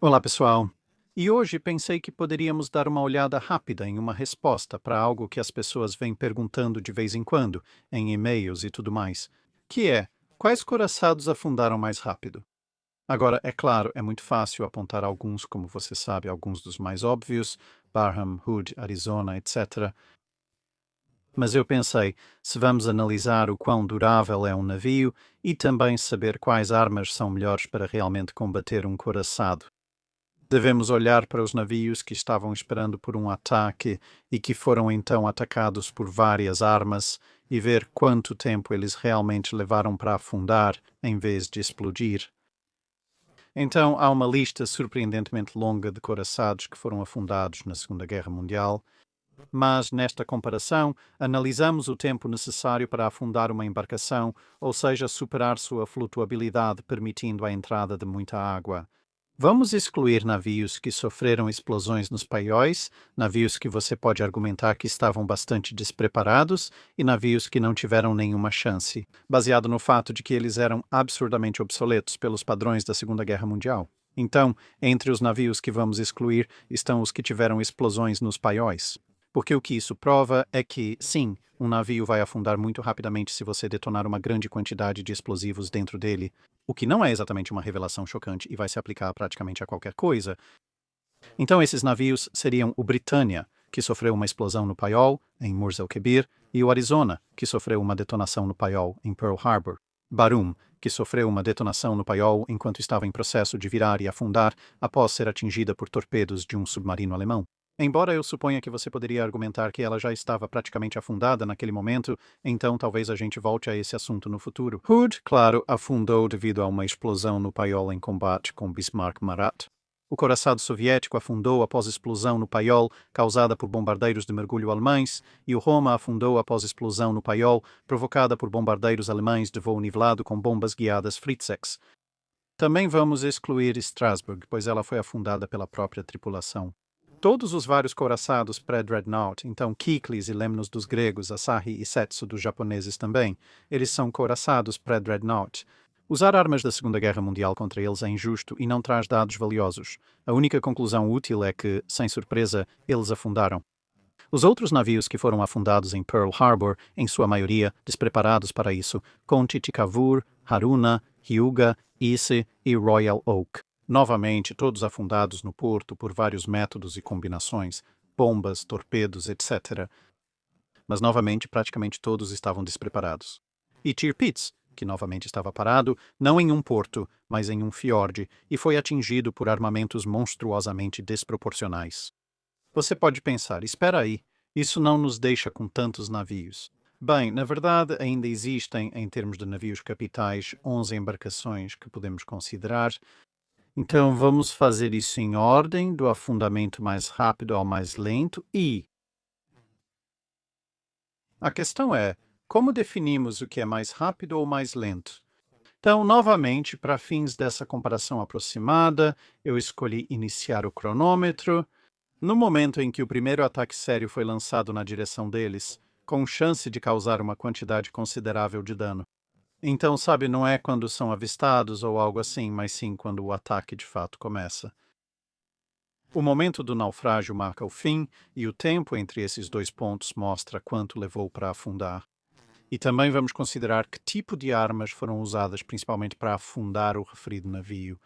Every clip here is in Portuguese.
Olá, pessoal. E hoje pensei que poderíamos dar uma olhada rápida em uma resposta para algo que as pessoas vêm perguntando de vez em quando, em e-mails e tudo mais, que é: quais coraçados afundaram mais rápido? Agora, é claro, é muito fácil apontar alguns, como você sabe, alguns dos mais óbvios, Barham, Hood, Arizona, etc. Mas eu pensei, se vamos analisar o quão durável é um navio e também saber quais armas são melhores para realmente combater um coraçado, devemos olhar para os navios que estavam esperando por um ataque e que foram então atacados por várias armas e ver quanto tempo eles realmente levaram para afundar em vez de explodir. Então, há uma lista surpreendentemente longa de coraçados que foram afundados na Segunda Guerra Mundial, mas nesta comparação analisamos o tempo necessário para afundar uma embarcação, ou seja, superar sua flutuabilidade, permitindo a entrada de muita água. Vamos excluir navios que sofreram explosões nos paióis, navios que você pode argumentar que estavam bastante despreparados e navios que não tiveram nenhuma chance, baseado no fato de que eles eram absurdamente obsoletos pelos padrões da Segunda Guerra Mundial. Então, entre os navios que vamos excluir estão os que tiveram explosões nos paióis. Porque o que isso prova é que, sim, um navio vai afundar muito rapidamente se você detonar uma grande quantidade de explosivos dentro dele, o que não é exatamente uma revelação chocante e vai se aplicar praticamente a qualquer coisa. Então esses navios seriam o Britannia, que sofreu uma explosão no paiol, em Mursa al-Kebir, e o Arizona, que sofreu uma detonação no paiol, em Pearl Harbor. Barum, que sofreu uma detonação no paiol enquanto estava em processo de virar e afundar após ser atingida por torpedos de um submarino alemão. Embora eu suponha que você poderia argumentar que ela já estava praticamente afundada naquele momento, então talvez a gente volte a esse assunto no futuro. Hood, claro, afundou devido a uma explosão no paiol em combate com Bismarck Marat. O coraçado soviético afundou após explosão no paiol causada por bombardeiros de mergulho alemães, e o Roma afundou após explosão no paiol provocada por bombardeiros alemães de voo nivelado com bombas guiadas Fritzex. Também vamos excluir Strasbourg, pois ela foi afundada pela própria tripulação. Todos os vários couraçados pré-dreadnought, então Kiklis e Lemnos dos gregos, Asahi e Setsu dos japoneses também, eles são couraçados pré-dreadnought. Usar armas da Segunda Guerra Mundial contra eles é injusto e não traz dados valiosos. A única conclusão útil é que, sem surpresa, eles afundaram. Os outros navios que foram afundados em Pearl Harbor, em sua maioria despreparados para isso, Conti Cavour, Haruna, Hyuga, Ise e Royal Oak. Novamente, todos afundados no porto por vários métodos e combinações, bombas, torpedos, etc. Mas novamente, praticamente todos estavam despreparados. E Tirpitz, que novamente estava parado, não em um porto, mas em um fiorde, e foi atingido por armamentos monstruosamente desproporcionais. Você pode pensar, espera aí, isso não nos deixa com tantos navios. Bem, na verdade, ainda existem, em termos de navios capitais, 11 embarcações que podemos considerar. Então vamos fazer isso em ordem, do afundamento mais rápido ao mais lento e... A questão é, como definimos o que é mais rápido ou mais lento? Então, novamente, para fins dessa comparação aproximada, eu escolhi iniciar o cronômetro. No momento em que o primeiro ataque sério foi lançado na direção deles, com chance de causar uma quantidade considerável de dano. Então, sabe, não é quando são avistados ou algo assim, mas sim quando o ataque de fato começa. O momento do naufrágio marca o fim, e o tempo entre esses dois pontos mostra quanto levou para afundar. E também vamos considerar que tipo de armas foram usadas principalmente para afundar o referido navio.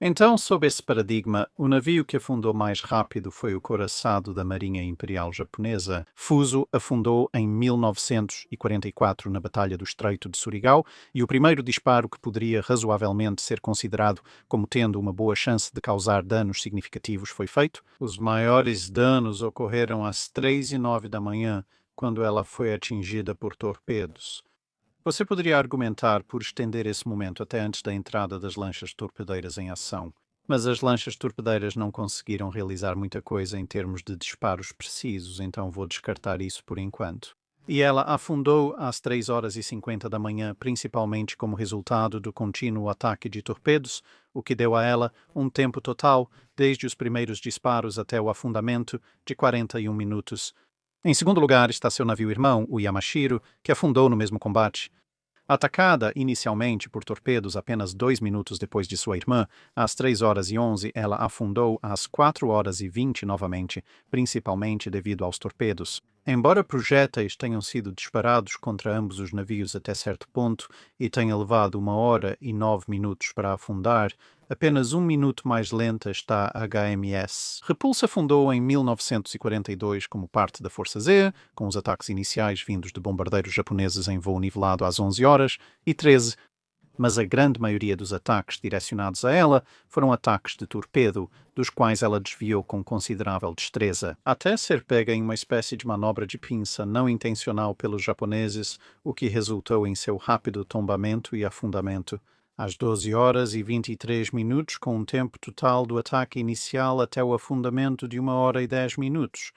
Então, sob esse paradigma, o navio que afundou mais rápido foi o couraçado da Marinha Imperial Japonesa. Fuso afundou em 1944 na Batalha do Estreito de Surigao, e o primeiro disparo que poderia razoavelmente ser considerado como tendo uma boa chance de causar danos significativos foi feito. Os maiores danos ocorreram às 3:09 da manhã, quando ela foi atingida por torpedos. Você poderia argumentar por estender esse momento até antes da entrada das lanchas torpedeiras em ação, mas as lanchas torpedeiras não conseguiram realizar muita coisa em termos de disparos precisos, então vou descartar isso por enquanto. E ela afundou às 3:50 da manhã, principalmente como resultado do contínuo ataque de torpedos, o que deu a ela um tempo total, desde os primeiros disparos até o afundamento, de 41 minutos. Em segundo lugar está seu navio irmão, o Yamashiro, que afundou no mesmo combate. Atacada inicialmente por torpedos apenas 2 minutos depois de sua irmã, às 3h11 ela afundou às 4h20 novamente, principalmente devido aos torpedos. Embora projéteis tenham sido disparados contra ambos os navios até certo ponto e tenha levado 1h09 para afundar, apenas 1 minuto mais lenta está a HMS. Repulsa afundou em 1942 como parte da Força Z, com os ataques iniciais vindos de bombardeiros japoneses em voo nivelado às 11h13, mas a grande maioria dos ataques direcionados a ela foram ataques de torpedo, dos quais ela desviou com considerável destreza, até ser pega em uma espécie de manobra de pinça não intencional pelos japoneses, o que resultou em seu rápido tombamento e afundamento. Às 12h23, com um tempo total do ataque inicial até o afundamento de 1h10.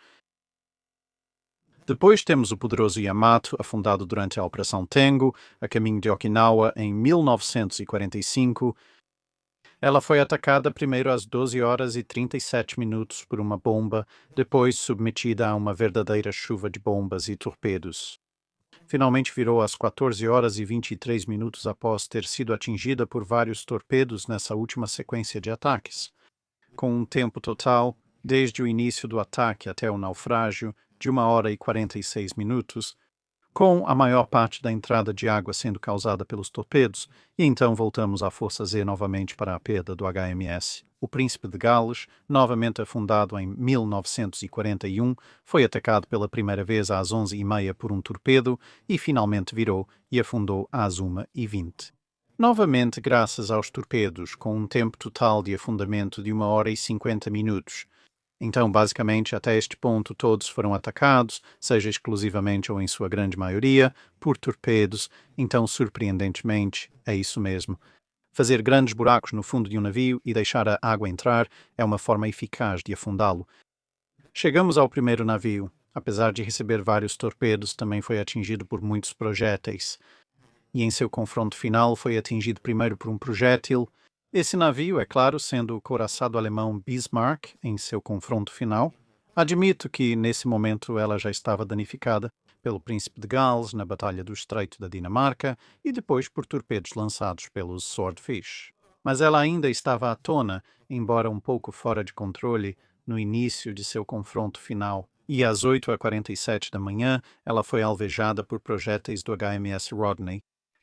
Depois temos o poderoso Yamato, afundado durante a Operação Tengo, a caminho de Okinawa em 1945. Ela foi atacada primeiro às 12h37 por uma bomba, depois submetida a uma verdadeira chuva de bombas e torpedos. Finalmente virou às 14h23 após ter sido atingida por vários torpedos nessa última sequência de ataques, com um tempo total, desde o início do ataque até o naufrágio, de 1h46, com a maior parte da entrada de água sendo causada pelos torpedos, e então voltamos à Força Z novamente para a perda do HMS. O Príncipe de Gales, novamente afundado em 1941, foi atacado pela primeira vez às 11h30 por um torpedo e finalmente virou e afundou às 1h20. Novamente graças aos torpedos, com um tempo total de afundamento de 1h50. Então, basicamente, até este ponto, todos foram atacados, seja exclusivamente ou em sua grande maioria, por torpedos. Então, surpreendentemente, é isso mesmo. Fazer grandes buracos no fundo de um navio e deixar a água entrar é uma forma eficaz de afundá-lo. Chegamos ao primeiro navio. Apesar de receber vários torpedos, também foi atingido por muitos projéteis. E em seu confronto final foi atingido primeiro por um projétil. Esse navio, é claro, sendo o couraçado alemão Bismarck em seu confronto final. Admito que, nesse momento, ela já estava danificada pelo Príncipe de Gales na Batalha do Estreito da Dinamarca e depois por torpedos lançados pelos Swordfish. Mas ela ainda estava à tona, embora um pouco fora de controle, no início de seu confronto final. E às 8h47 da manhã, ela foi alvejada por projéteis do HMS Rodney.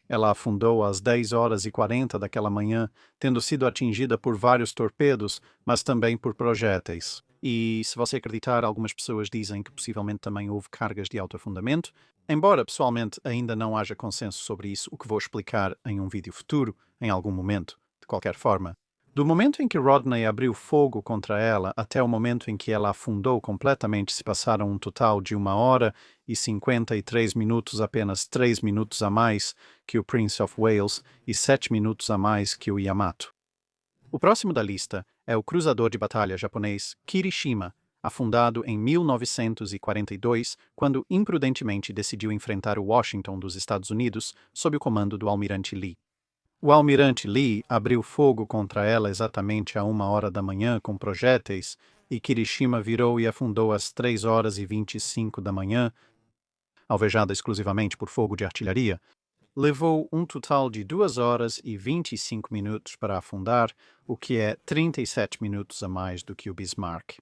Ela afundou às 10h40 daquela manhã, tendo sido atingida por vários torpedos, mas também por projéteis. E, se você acreditar, algumas pessoas dizem que possivelmente também houve cargas de alto afundamento, embora pessoalmente ainda não haja consenso sobre isso, o que vou explicar em um vídeo futuro, em algum momento. De qualquer forma, do momento em que Rodney abriu fogo contra ela até o momento em que ela afundou completamente se passaram um total de 1h53, apenas 3 minutos a mais que o Prince of Wales e 7 minutos a mais que o Yamato. O próximo da lista é o cruzador de batalha japonês Kirishima, afundado em 1942, quando imprudentemente decidiu enfrentar o Washington dos Estados Unidos sob o comando do almirante Lee. O almirante Lee abriu fogo contra ela exatamente a 1h da manhã com projéteis e Kirishima virou e afundou às 3h25 da manhã, alvejada exclusivamente por fogo de artilharia. Levou um total de 2h25 para afundar, o que é 37 minutos a mais do que o Bismarck.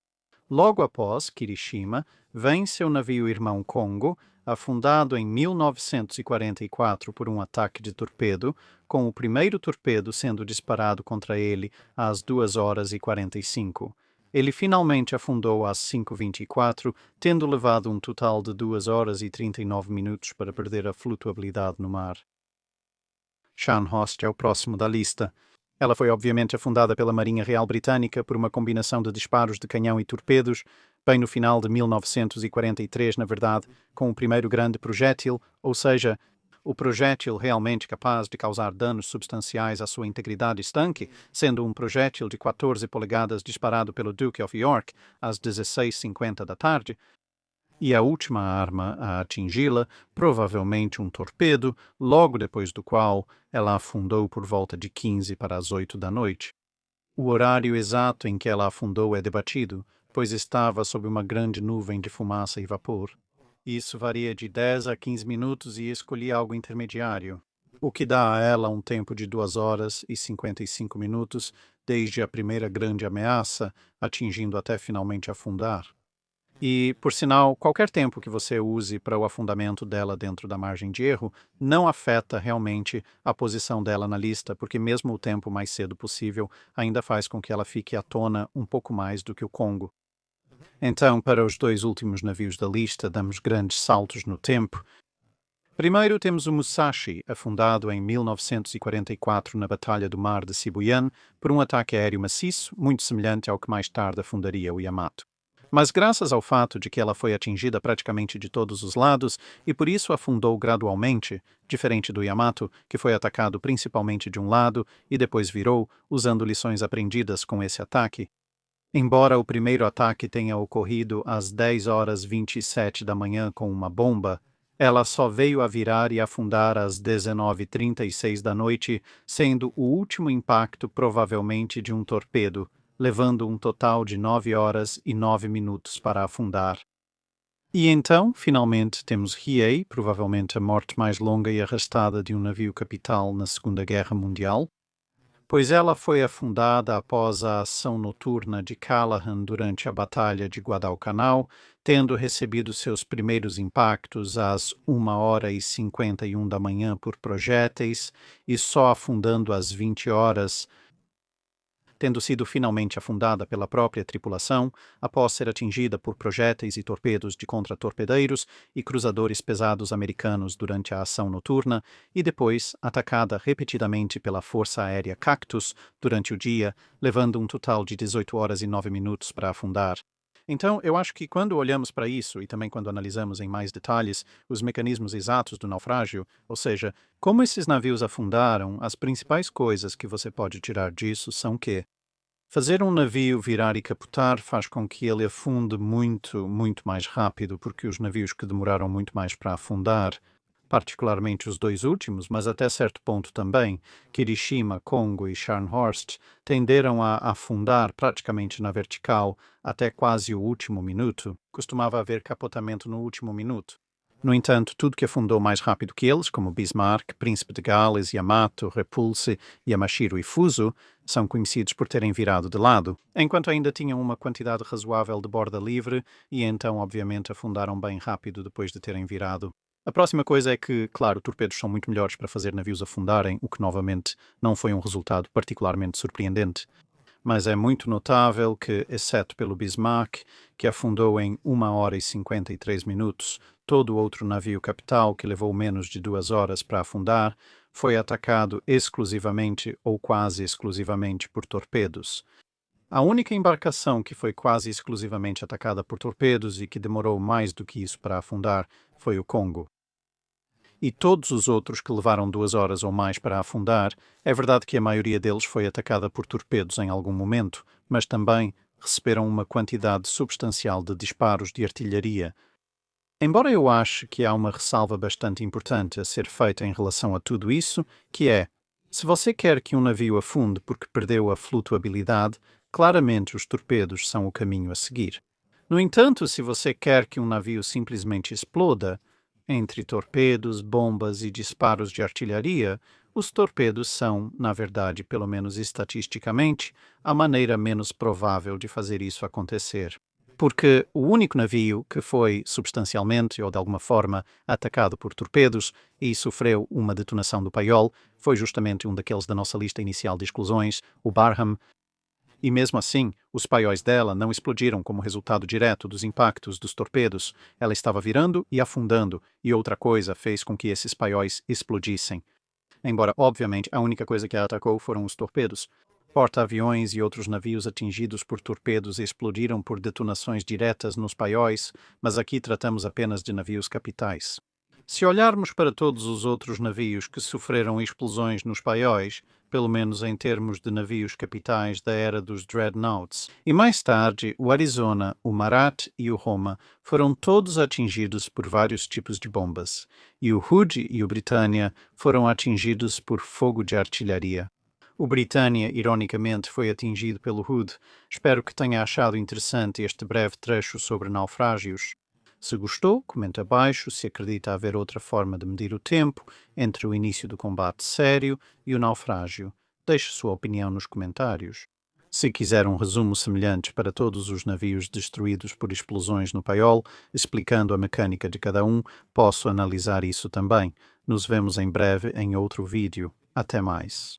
Logo após Kirishima, vem seu navio irmão Kongo, afundado em 1944 por um ataque de torpedo, com o primeiro torpedo sendo disparado contra ele às 2h45. Ele finalmente afundou às 5h24, tendo levado um total de 2h39 para perder a flutuabilidade no mar. Scharnhorst é o próximo da lista. Ela foi obviamente afundada pela Marinha Real Britânica por uma combinação de disparos de canhão e torpedos, bem no final de 1943, na verdade, com o primeiro grande projétil, ou seja, o projétil realmente capaz de causar danos substanciais à sua integridade estanque, sendo um projétil de 14 polegadas disparado pelo Duke of York às 16h50 da tarde, e a última arma a atingi-la, provavelmente um torpedo, logo depois do qual ela afundou por volta de 15 para as 8 da noite. O horário exato em que ela afundou é debatido, pois estava sob uma grande nuvem de fumaça e vapor. Isso varia de 10 a 15 minutos e escolhi algo intermediário. o que dá a ela um tempo de 2 horas e 55 minutos desde a primeira grande ameaça, atingindo até finalmente afundar. E, por sinal, qualquer tempo que você use para o afundamento dela dentro da margem de erro não afeta realmente a posição dela na lista, porque mesmo o tempo mais cedo possível ainda faz com que ela fique à tona um pouco mais do que o Congo. Então, para os dois últimos navios da lista, damos grandes saltos no tempo. Primeiro temos o Musashi, afundado em 1944 na Batalha do Mar de Sibuyan por um ataque aéreo maciço, muito semelhante ao que mais tarde afundaria o Yamato. Mas graças ao fato de que ela foi atingida praticamente de todos os lados e por isso afundou gradualmente, diferente do Yamato, que foi atacado principalmente de um lado e depois virou, usando lições aprendidas com esse ataque. Embora o primeiro ataque tenha ocorrido às 10 horas 27 da manhã com uma bomba, ela só veio a virar e afundar às 19h36 da noite, sendo o último impacto provavelmente de um torpedo, levando um total de 9 horas e 9 minutos para afundar. E então, finalmente, temos Hiei, provavelmente a morte mais longa e arrastada de um navio capital na Segunda Guerra Mundial, pois ela foi afundada após a ação noturna de Callahan durante a Batalha de Guadalcanal, tendo recebido seus primeiros impactos às 1h51 da manhã por projéteis e só afundando às 20 horas, tendo sido finalmente afundada pela própria tripulação, após ser atingida por projéteis e torpedos de contratorpedeiros e cruzadores pesados americanos durante a ação noturna, e depois atacada repetidamente pela Força Aérea Cactus durante o dia, levando um total de 18 horas e 9 minutos para afundar. Então, eu acho que quando olhamos para isso, e também quando analisamos em mais detalhes os mecanismos exatos do naufrágio, ou seja, como esses navios afundaram, as principais coisas que você pode tirar disso são que fazer um navio virar e capotar faz com que ele afunde muito, muito mais rápido, porque os navios que demoraram muito mais para afundar, particularmente os dois últimos, mas até certo ponto também, Kirishima, Kongo e Scharnhorst, tenderam a afundar praticamente na vertical até quase o último minuto. Costumava haver capotamento no último minuto. No entanto, tudo que afundou mais rápido que eles, como Bismarck, Príncipe de Gales, Yamato, Repulse, Yamashiro e Fuso, são conhecidos por terem virado de lado, enquanto ainda tinham uma quantidade razoável de borda livre e então, obviamente, afundaram bem rápido depois de terem virado. A próxima coisa é que, claro, torpedos são muito melhores para fazer navios afundarem, o que novamente não foi um resultado particularmente surpreendente. Mas é muito notável que, exceto pelo Bismarck, que afundou em 1h53 minutos, todo o outro navio capital, que levou menos de 2 horas para afundar, foi atacado exclusivamente ou quase exclusivamente por torpedos. A única embarcação que foi quase exclusivamente atacada por torpedos e que demorou mais do que isso para afundar foi o Congo. E todos os outros que levaram 2 horas ou mais para afundar, é verdade que a maioria deles foi atacada por torpedos em algum momento, mas também receberam uma quantidade substancial de disparos de artilharia. Embora eu ache que há uma ressalva bastante importante a ser feita em relação a tudo isso, que é, se você quer que um navio afunde porque perdeu a flutuabilidade, claramente os torpedos são o caminho a seguir. No entanto, se você quer que um navio simplesmente exploda, entre torpedos, bombas e disparos de artilharia, os torpedos são, na verdade, pelo menos estatisticamente, a maneira menos provável de fazer isso acontecer. Porque o único navio que foi substancialmente ou de alguma forma atacado por torpedos e sofreu uma detonação do paiol foi justamente um daqueles da nossa lista inicial de exclusões, o Barham, e mesmo assim, os paióis dela não explodiram como resultado direto dos impactos dos torpedos. Ela estava virando e afundando, e outra coisa fez com que esses paióis explodissem. Embora, obviamente, a única coisa que a atacou foram os torpedos. Porta-aviões e outros navios atingidos por torpedos explodiram por detonações diretas nos paióis, mas aqui tratamos apenas de navios capitais. Se olharmos para todos os outros navios que sofreram explosões nos paióis, pelo menos em termos de navios capitais da era dos Dreadnoughts, e mais tarde o Arizona, o Marat e o Roma foram todos atingidos por vários tipos de bombas, e o Hood e o Britannia foram atingidos por fogo de artilharia. O Britannia, ironicamente, foi atingido pelo Hood. Espero que tenha achado interessante este breve trecho sobre naufrágios. Se gostou, comente abaixo se acredita haver outra forma de medir o tempo entre o início do combate sério e o naufrágio. Deixe sua opinião nos comentários. Se quiser um resumo semelhante para todos os navios destruídos por explosões no paiol, explicando a mecânica de cada um, posso analisar isso também. Nos vemos em breve em outro vídeo. Até mais.